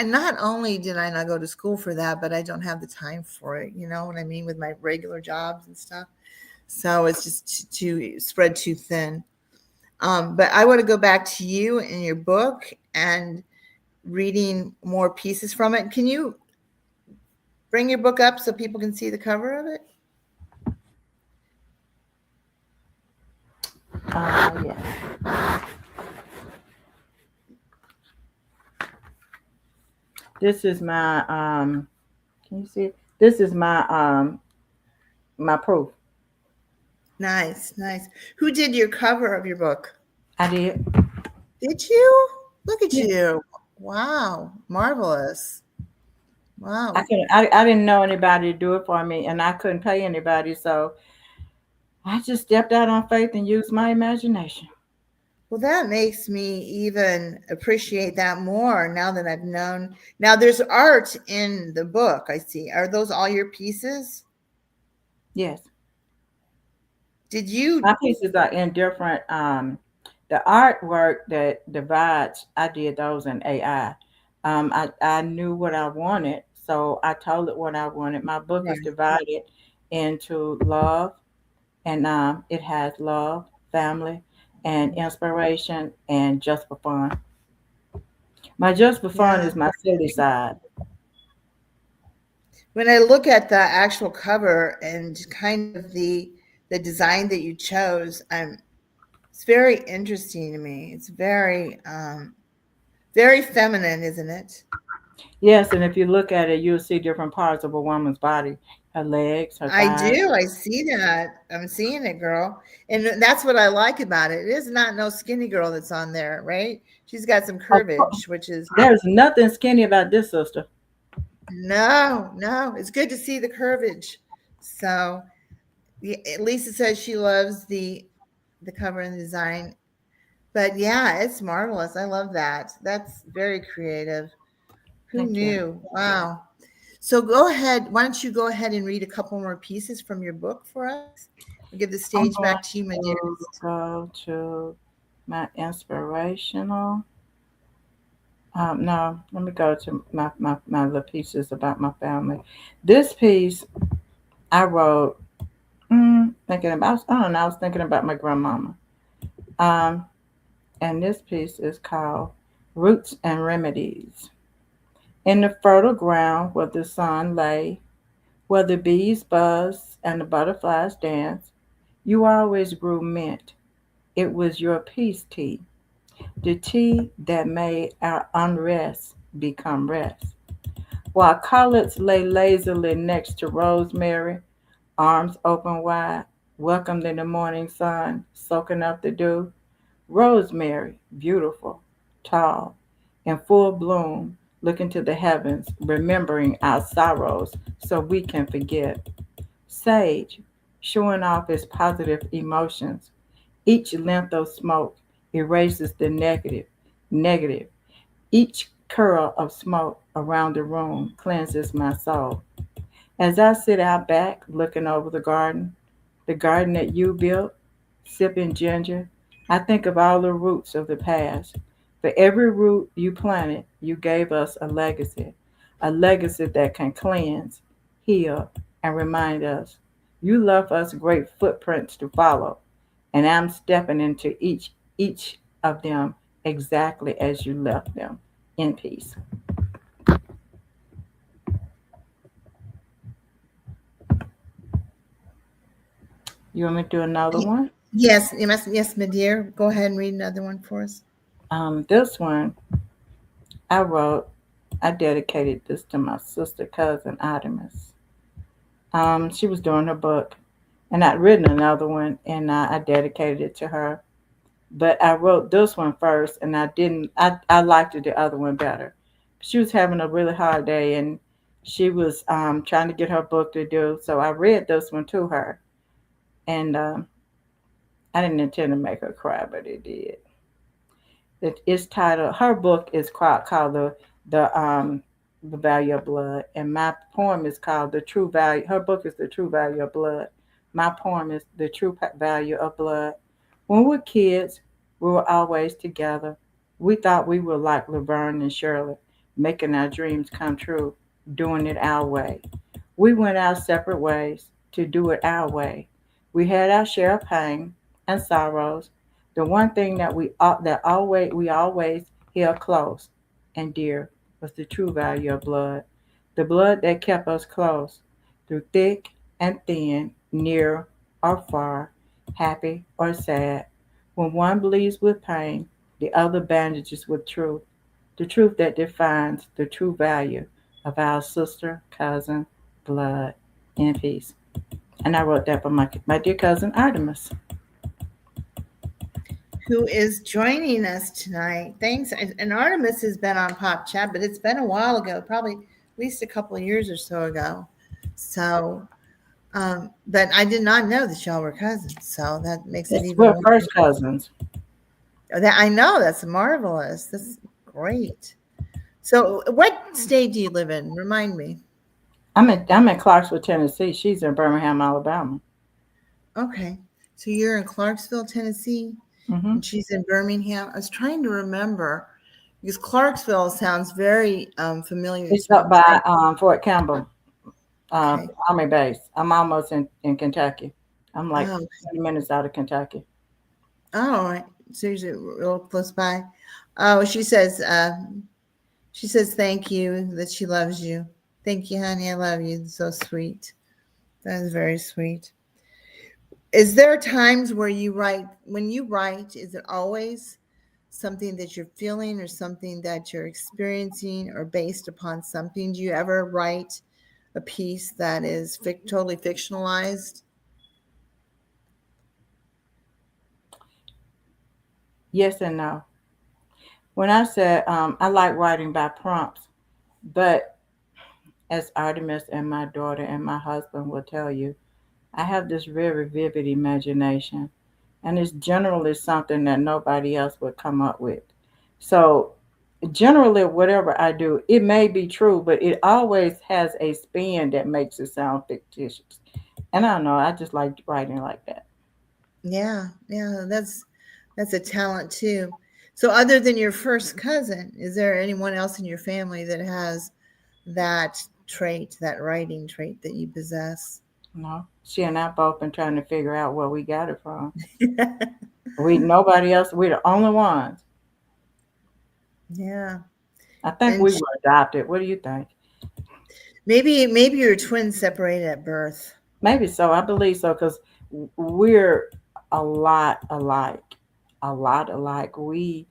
not only did I not go to school for that, but I don't have the time for it. You know what I mean, with my regular jobs and stuff. So it's just too spread too thin. But I want to go back to you and your book and reading more pieces from it. Can you bring your book up so people can see the cover of it? Yeah. This is my can you see it? This is my proof. Nice, nice. Who did your cover of your book? I did. Did you? Look at Yeah. you. Wow, marvelous. I Wow. couldn't I didn't know anybody to do it for me, and I couldn't pay anybody, so I just stepped out on faith and used my imagination. Well, that makes me even appreciate that more now that I've known. Now, there's art in the book, I see. Are those all your pieces? Yes. Did you? My pieces are in different the artwork that divides, I did those in AI. I knew what I wanted, so I told it what I wanted. My book is Right. divided into love, and it has love, family, and inspiration, and just for fun. My just for fun Yeah. is my silly side. When I look at the actual cover and kind of the design that you chose, it's very interesting to me. It's very feminine, isn't it? Yes, and if you look at it, you'll see different parts of a woman's body: her legs, her I thighs. do. I see that. I'm seeing it, girl. And that's what I like about it. It is not no skinny girl that's on there, right? She's got some Of course, curvage, which is there's nothing skinny about this sister. no, no. It's good to see the curvage. So Lisa says she loves the cover and the design. But yeah, it's marvelous. I love that. That's very creative. Who Thank you. knew? Wow. So go ahead. Why don't you go ahead and read a couple more pieces from your book for us? I'll give the I'm stage going back to you, my to dearest. go to my inspirational. No, let me go to my little pieces about my family. This piece I wrote thinking about, I don't know, I was thinking about my grandmama. Um, and this piece is called Roots and Remedies. In the fertile ground where the sun lay, where the bees buzzed and the butterflies danced, you always grew mint. It was your peace tea, the tea that made our unrest become rest. While collards lay lazily next to rosemary, arms open wide, welcomed in the morning sun, soaking up the dew. Rosemary, beautiful, tall, in full bloom, looking to the heavens, remembering our sorrows so we can forget. Sage, showing off its positive emotions. Each length of smoke erases the negative. Each curl of smoke around the room cleanses my soul. As I sit out back looking over the garden that you built, sipping ginger, I think of all the roots of the past. For every root you planted, you gave us a legacy that can cleanse, heal, and remind us. You left us great footprints to follow, and I'm stepping into each of them exactly as you left them in peace. You want me to do another one? Yes, yes, my dear. Go ahead and read another one for us. This one I wrote, I dedicated this to my sister cousin Artemis. She was doing her book, and I'd written another one, and I dedicated it to her. But I wrote this one first, and I didn't. I liked the other one better. She was having a really hard day, and she was trying to get her book to do. So I read this one to her, and I didn't intend to make her cry, but it did. It's titled. Her book is called the Value of Blood, and my poem is called The True Value. Her book is The True Value of Blood. My poem is The True Value of Blood. When we're kids, We were always together. We thought we were like Laverne and Shirley, making our dreams come true, doing it our way. We went our separate ways to do it our way. We had our share of pain and sorrows. The one thing that we always held close and dear was the true value of blood. The blood that kept us close through thick and thin, near or far, happy or sad. When one bleeds with pain, the other bandages with truth. The truth that defines the true value of our sister, cousin, blood, and peace. And I wrote that for my dear cousin Artemis. Who is joining us tonight. Thanks. And Artemis has been on Pop Chat, but it's been a while ago, probably at least a couple of years or so ago. So, but I did not know that y'all were cousins. So that makes it Yes, even we're more. first cousins. That I know that's marvelous. That's great. So, what state do you live in? Remind me. I'm in Clarksville, Tennessee. She's in Birmingham, Alabama. Okay. So you're in Clarksville, Tennessee, Hmm. and she's in Birmingham. I was trying to remember because Clarksville sounds very familiar It's to me. up by Fort Campbell Okay. Army Base. I'm almost in Kentucky. I'm like Oh, 20 minutes out of Kentucky. all right. So you're real close by. Oh, she says thank you, that she loves you. Thank you, honey. I love you. It's so sweet. That is very sweet. Is there times where you write, when you write, is it always something that you're feeling or something that you're experiencing or based upon something? Do you ever write a piece that is totally fictionalized? Yes and no. When I said I like writing by prompts, but as Artemis and my daughter and my husband will tell you, I have this very vivid imagination, and it's generally something that nobody else would come up with. So, generally, whatever I do, it may be true, but it always has a spin that makes it sound fictitious. And I don't know, I just like writing like that. Yeah, yeah, that's a talent too. So other than your first cousin, is there anyone else in your family that has that trait, that writing trait that you possess? You know, she and I both been trying to figure out where we got it from. We nobody else. We're the only ones. Yeah. I think And we were adopted. What do you think? maybe your twins separated at birth. Maybe so. I believe so because we're a lot alike. A lot alike. We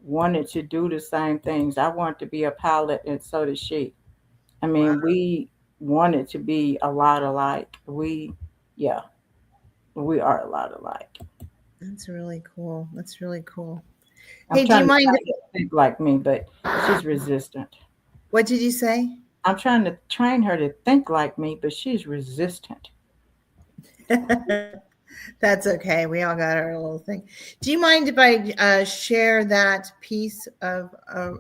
wanted to do the same things. I wanted to be a pilot, and so did she. I Wow, mean, we wanted to be a lot alike. Yeah, we are a lot alike. that's really cool. That's really cool. I'm Hey, do you trying to mind? train her to think like me, but she's resistant. What did you say? I'm trying to train her to think like me, but she's resistant. That's okay. We all got our little thing. Do you mind if I share that piece of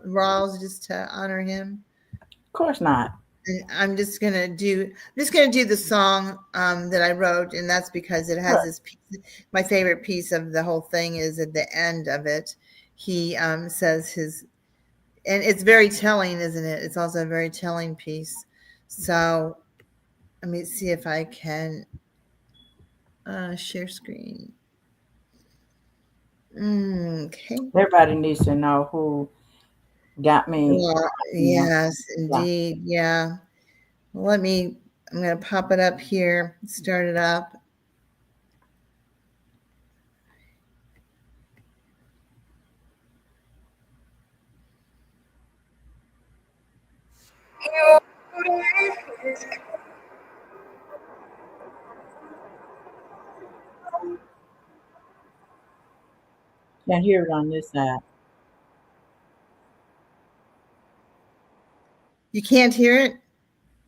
Rawls just to honor him? Of course not. And I'm just gonna do the song that I wrote, and that's because it has Sure. this piece. My favorite piece of the whole thing is at the end of it. He says his, and it's very telling, isn't it? It's also a very telling piece. So let me see if I can share screen. Okay. Everybody needs to know who got me. Well, Yeah. yes, Yeah. indeed. Yeah. Let me, I'm going to pop it up here, start it up. Can't hear it on this side. You can't hear it?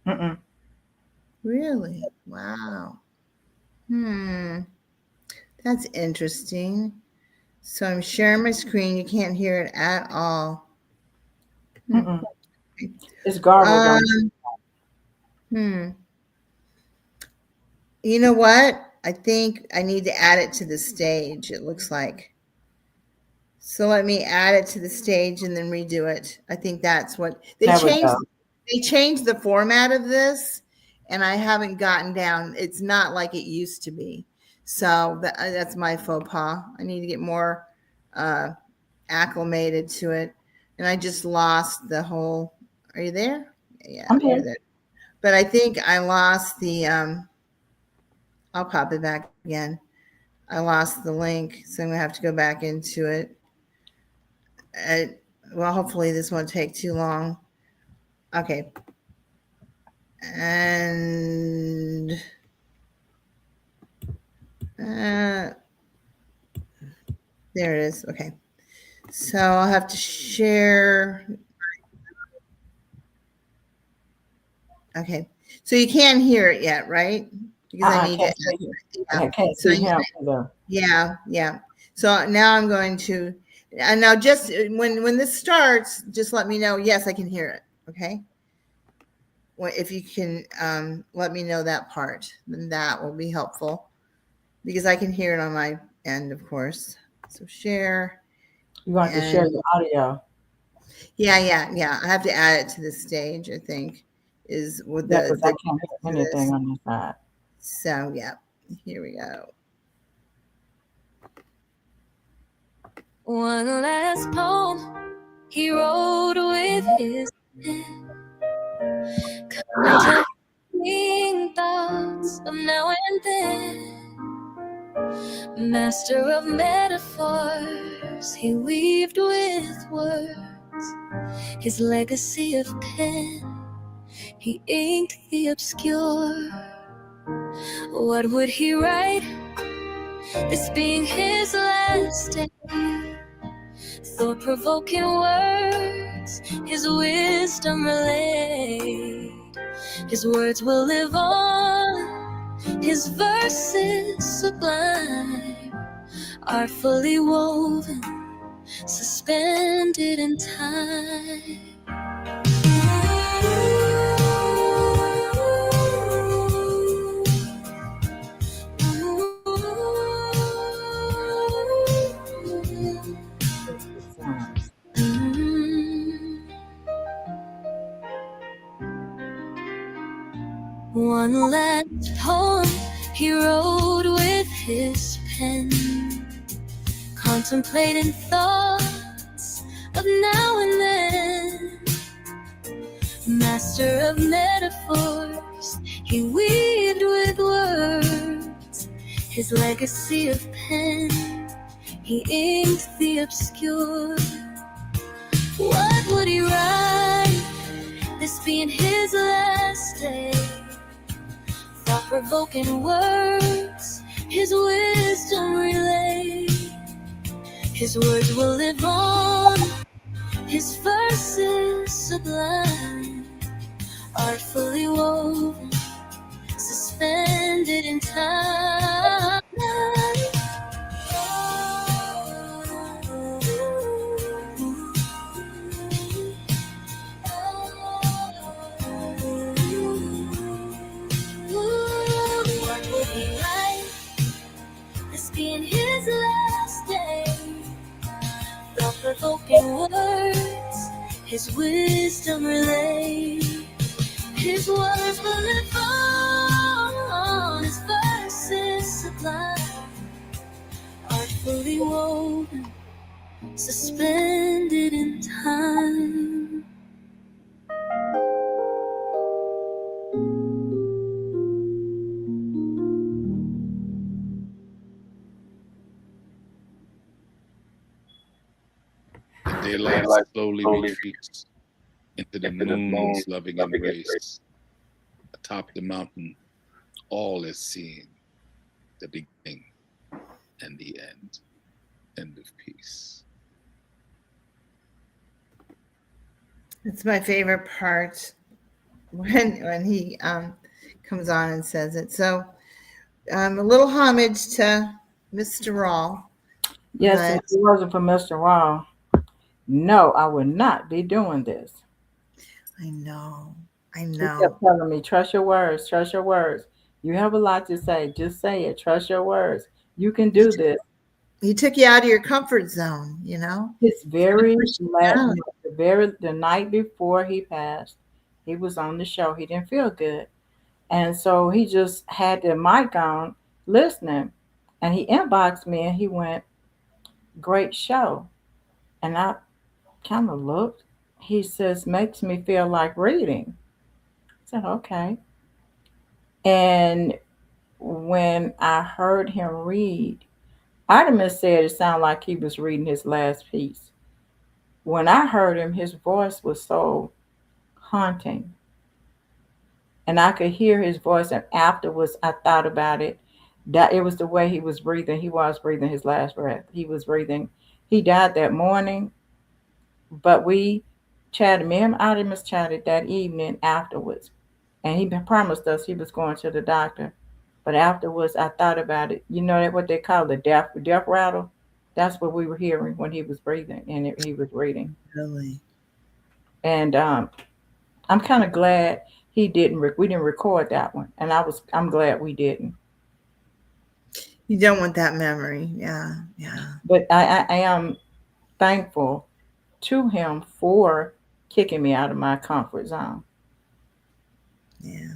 Mm-mm. Really? Wow. Hmm. That's interesting. So I'm sharing my screen. You can't hear it at all. Hmm. Mm-mm. It's garbled on. Um, hmm. You know what? I think I need to add it to the stage, it looks like. So let me add it to the stage and then redo it. I think that's what they There we changed. go. They changed the format of this, and I haven't gotten down. It's not like it used to be. So that's my faux pas. I need to get more uh, acclimated to it. And I just lost the whole. Are you there? Yeah, I'm you're here. there. But I think I lost the. I'll pop it back again. I lost the link, so I'm gonna have to go back into it. Uh, well, hopefully this won't take too long. Okay. And uh, there it is. Okay. So I'll have to share. Okay. So you can't hear it yet, right? Because I need to. Can't see you. Yeah. I can't So see him either. yeah, yeah. So now I'm going to. And now just when this starts, just let me know. Yes, I can hear it. Okay. Well, if you can let me know that part, then that will be helpful because I can hear it on my end, of course. So share You're going to share and your audio. yeah. I have to add it to the stage. I think is with Yeah, because I the can't hear to anything this. on this side. So yeah, here we go. One last poem he wrote with his pen, contemplating thoughts of now and then. Master of metaphors, he weaved with words. His legacy of pen, he inked the obscure. What would he write, this being his last day? Thought-provoking words, his wisdom relayed. His words will live on, his verses sublime, artfully woven, suspended in time. One last poem he wrote with his pen, contemplating thoughts of now and then. Master of metaphors, he weaved with words. His legacy of pen, he inked the obscure. What would he write, this being his last day? Thought-provoking words, his wisdom relayed. His words will live on, his verses sublime, artfully woven, suspended in time. What would he write, this being his last day? Thought-provoking words, his wisdom relayed. His words will live on, his verses sublime, artfully woven, suspended in time. Daylight slowly retreats into the moon's loving embrace. Atop the mountain, all is seen, the beginning and the end. End of peace. It's my favorite part when he comes on and says it. So a little homage to Mr. Rawl. Yes, But if it wasn't for Mr. Raw, no, I would not be doing this. I know. He kept telling me, trust your words, trust your words. You have a lot to say, just say it, trust your words. You can do this. he took you out of your comfort zone, you know. His very Push you last, out. the night before he passed, he was on the show. He didn't feel good, and so he just had the mic on, listening, and he inboxed me and he went, "Great show," and I kind of looked. He says, "Makes me feel like reading." I said, "Okay," and when I heard him read, Artemis said it sounded like he was reading his last piece. When I heard him, his voice was so haunting, and I could hear his voice. And afterwards, I thought about it. That it was the way he was breathing. He was breathing his last breath. He was breathing. He died that morning, but we chatted. Me and Artemis chatted that evening afterwards, and he promised us he was going to the doctor. But afterwards, I thought about it. You know that what they call the death rattle. That's what we were hearing when he was breathing and he was reading. Really. And I'm kind of glad he didn't. We didn't record that one, and I'm glad we didn't. You don't want that memory. Yeah. Yeah. But I am thankful to him for kicking me out of my comfort zone. Yeah.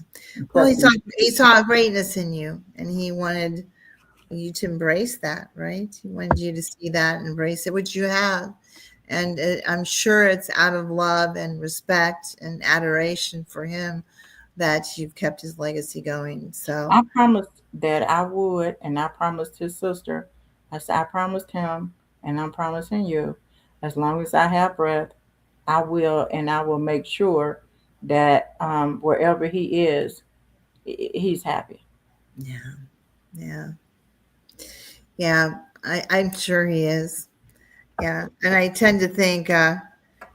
Well, Because he saw greatness in you, and he wanted you to embrace that, right? He wanted you to see that, and embrace it, which you have. And I'm sure it's out of love and respect and adoration for him that you've kept his legacy going. So, I promised that I would, and I promised his sister. I said I promised him, and I'm promising you, as long as I have breath, I will, and I will make sure that wherever he is, he's happy. yeah, yeah, yeah. I'm sure he is. Yeah, and I tend to think got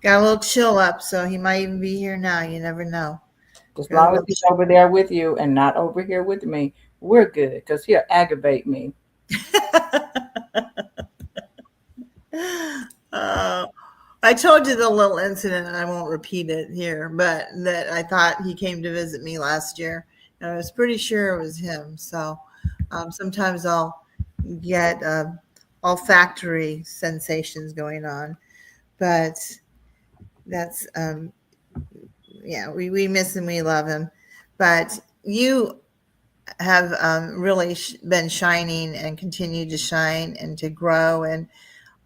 a little chill up, so he might even be here now. You never know. As Got a long as little he's over there with you and not over here with me, we're good because he'll aggravate me. uh, I told you the little incident, and I won't repeat it here, but that I thought he came to visit me last year, and I was pretty sure it was him. So sometimes I'll get olfactory sensations going on, but that's yeah, we miss him, we love him, but you have really been shining and continue to shine and to grow and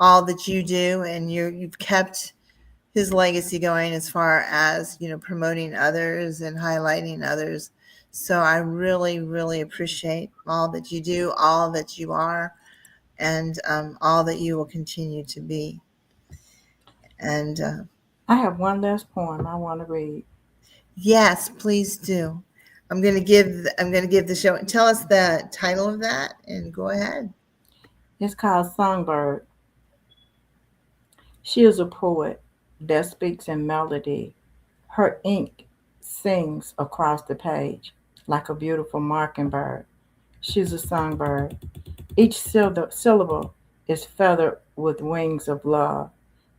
all that you do, and you've kept his legacy going as far as promoting others and highlighting others. So I really, really appreciate all that you do, all that you are, and all that you will continue to be. And I have one last poem I want to read. yes, please do. I'm going to give the show. Tell us the title of that, and go ahead. It's called Songbird. She is a poet that speaks in melody. Her ink sings across the page like a beautiful mockingbird. She's a songbird. Each syllable is feathered with wings of love.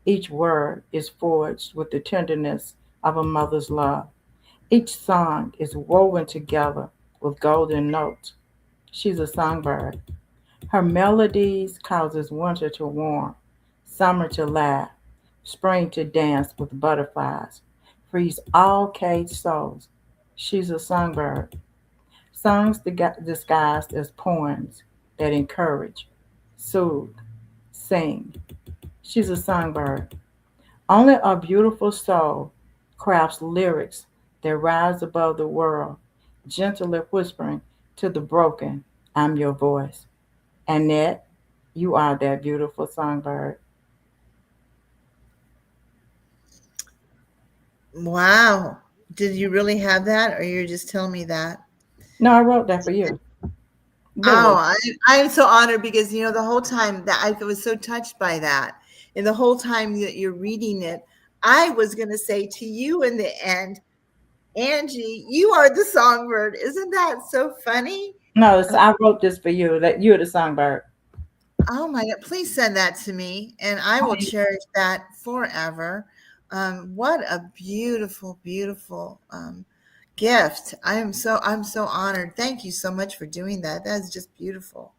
Each word is forged with the tenderness of a mother's love. Each song is woven together with golden notes. She's a songbird. Her melodies causes winter to warm, summer to laugh, spring to dance with butterflies, frees all caged souls. She's a songbird. Songs disguised as poems that encourage, soothe, sing. She's a songbird. Only a beautiful soul crafts lyrics that rise above the world, gently whispering to the broken, I'm your voice. Annette, you are that beautiful songbird. Wow. Did you really have that, or you're just telling me that? No, I wrote that for you. Oh, Really. I'm so honored because the whole time that I was so touched by that, and the whole time that you're reading it, I was going to say to you in the end, Angie, you are the songbird. Isn't that so funny? No, I wrote this for you. That you're the songbird. Oh my God, please send that to me, and I will cherish that forever. What a beautiful, beautiful gift. I'm so honored. Thank you so much for doing that. That's just beautiful.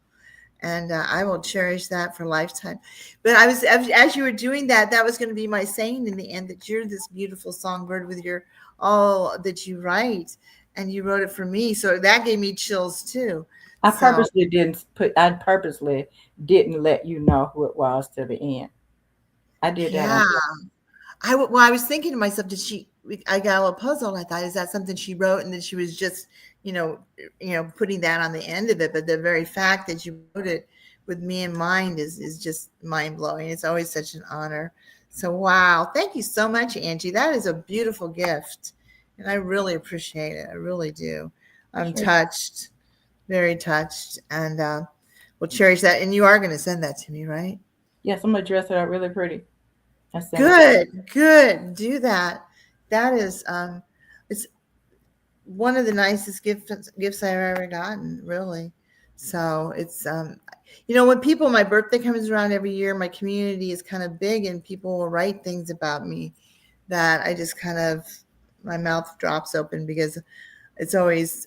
and I will cherish that for a lifetime. But I was, as you were doing that, that was going to be my saying in the end, that you're this beautiful songbird with your all that you write, and you wrote it for me, so that gave me chills too. So I purposely didn't let you know who it was to the end. I did that on yeah, purpose. well, I was thinking to myself, did she? I got a little puzzled. I thought, is that something she wrote, and then she was just, you know, putting that on the end of it? But the very fact that you wrote it with me in mind is just mind blowing. It's always such an honor. So wow, thank you so much, Angie. That is a beautiful gift, and I really appreciate it. I really do. I'm Sure. touched, very touched, and we'll cherish that. And you are going to send that to me, right? Yes, I'm gonna dress it up really pretty. I send it. Good, good. Do that. That is it's one of the nicest gifts I've ever gotten, really. So it's when people, my birthday comes around every year, my community is kind of big, and people will write things about me that I just kind of, my mouth drops open, because it's always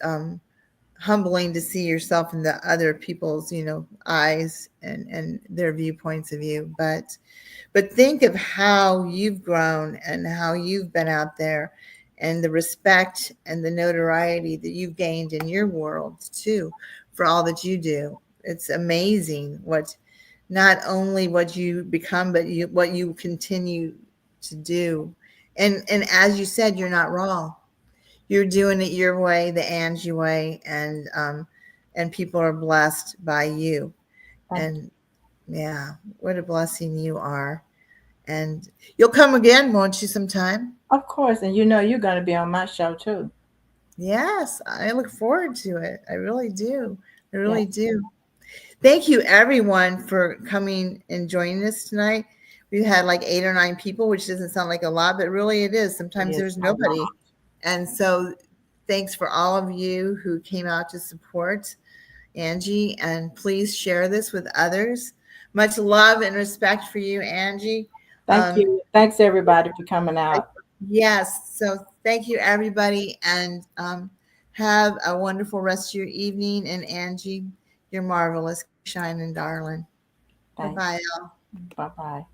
humbling to see yourself in the other people's, eyes, and their viewpoints of you. But think of how you've grown and how you've been out there, and the respect and the notoriety that you've gained in your world too, for all that you do. It's amazing not only what you become, but what you continue to do. And as you said, you're not wrong. You're doing it your way, the Angie way, and people are blessed by you. Thank you. And yeah, what a blessing you are. And you'll come again, won't you, sometime? Of course, and you know you're gonna be on my show too. Yes, I look forward to it. I really do. I Yeah. really do. Thank you, everyone, for coming and joining us tonight. We had like 8 or 9 people, which doesn't sound like a lot, but really it is. It Sometimes is there's a nobody. lot. And so thanks for all of you who came out to support Angie. And please share this with others. Much love and respect for you, Angie. Thank Um, you. Thanks everybody for coming out. Yes. So thank you, everybody, and have a wonderful rest of your evening. And Angie, you're marvelous. Keep shining, darling. Bye Thanks. bye. Bye bye.